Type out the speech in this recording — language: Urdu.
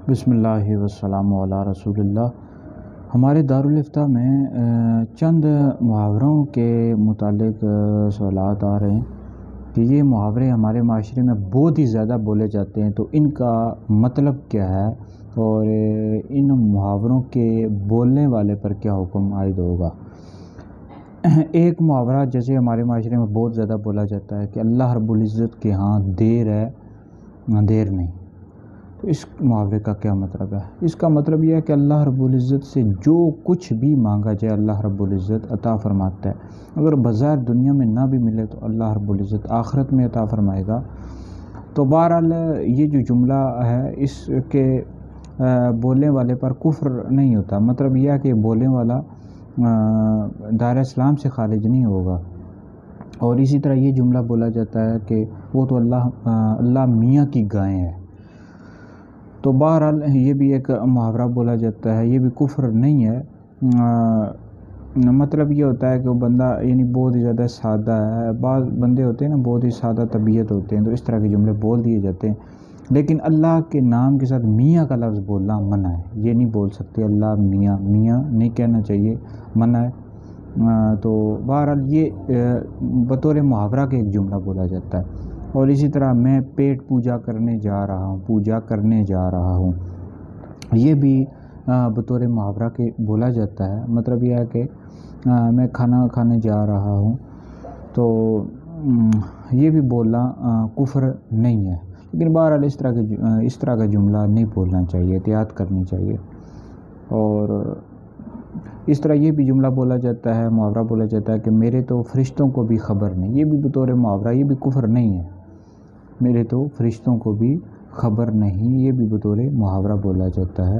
بسم اللہ والسلام علی رسول اللہ۔ ہمارے دارالفتہ میں چند محاوروں کے متعلق سوالات آ رہے ہیں کہ یہ محاورے ہمارے معاشرے میں بہت ہی زیادہ بولے جاتے ہیں، تو ان کا مطلب کیا ہے اور ان محاوروں کے بولنے والے پر کیا حکم عائد ہوگا۔ ایک محاورہ جیسے ہمارے معاشرے میں بہت زیادہ بولا جاتا ہے کہ اللہ رب العزت کے ہاں دیر ہے دیر نہیں۔ تو اس محاورے کا کیا مطلب ہے؟ اس کا مطلب یہ ہے کہ اللہ رب العزت سے جو کچھ بھی مانگا جائے اللہ رب العزت عطا فرماتا ہے۔ اگر بظاہر دنیا میں نہ بھی ملے تو اللہ رب العزت آخرت میں عطا فرمائے گا۔ تو بہرحال یہ جو جملہ ہے اس کے بولنے والے پر کفر نہیں ہوتا، مطلب یہ ہے کہ بولنے والا دائرہ اسلام سے خارج نہیں ہوگا۔ اور اسی طرح یہ جملہ بولا جاتا ہے کہ وہ تو اللہ میاں کی گائیں ہے۔ تو بہرحال یہ بھی ایک محاورہ بولا جاتا ہے، یہ بھی کفر نہیں ہے۔ مطلب یہ ہوتا ہے کہ وہ بندہ یعنی بہت ہی زیادہ سادہ ہے۔ بعض بندے ہوتے ہیں نا بہت ہی سادہ طبیعت ہوتے ہیں، تو اس طرح کے جملے بول دیے جاتے ہیں، لیکن اللہ کے نام کے ساتھ میاں کا لفظ بولنا منع ہے۔ یہ نہیں بول سکتے اللہ میاں نہیں کہنا چاہیے، منع ہے۔ تو بہرحال یہ بطور محاورہ کے ایک جملہ بولا جاتا ہے۔ اور اسی طرح میں پیٹ پوجا کرنے جا رہا ہوں، یہ بھی بطور محاورہ کے بولا جاتا ہے۔ مطلب یہ ہے کہ میں کھانا کھانے جا رہا ہوں، تو یہ بھی بولنا کفر نہیں ہے، لیکن بہرحال اس طرح کا جملہ نہیں بولنا چاہیے، احتیاط کرنی چاہیے۔ اور اس طرح یہ بھی جملہ بولا جاتا ہے، محاورہ بولا جاتا ہے کہ میرے تو فرشتوں کو بھی خبر نہیں۔ یہ بھی بطور محاورہ، یہ بھی کفر نہیں ہے۔ میرے تو فرشتوں کو بھی خبر نہیں، یہ بھی بطور محاورہ بولا جاتا ہے۔